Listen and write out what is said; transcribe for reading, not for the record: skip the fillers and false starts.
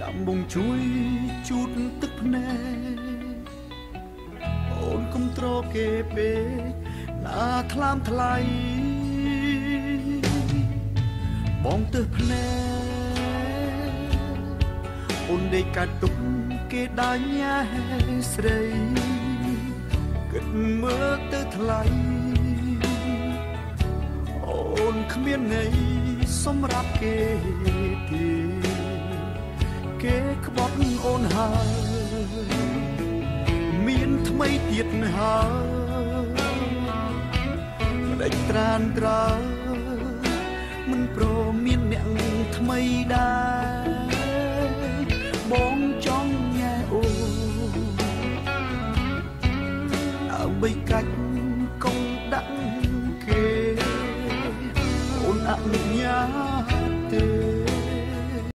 ចាំបងជួយជូតទឹកភ្នែកអូនកុំត្រគេពេកណាថ្លាមថ្លៃបងទើសភ្នែកអូនដេកកាត់ទុកគេដាញ់ញ៉ែស្រីគិតមើលទៅថ្លៃអូនគ្មានន័យសម្រាប់គេទេគេក្បត់អូនហើយមានថ្មីទៀតហើយមិនដេចត្រានត្រើមិនព្រមមានអ្នកថ្មីដែរ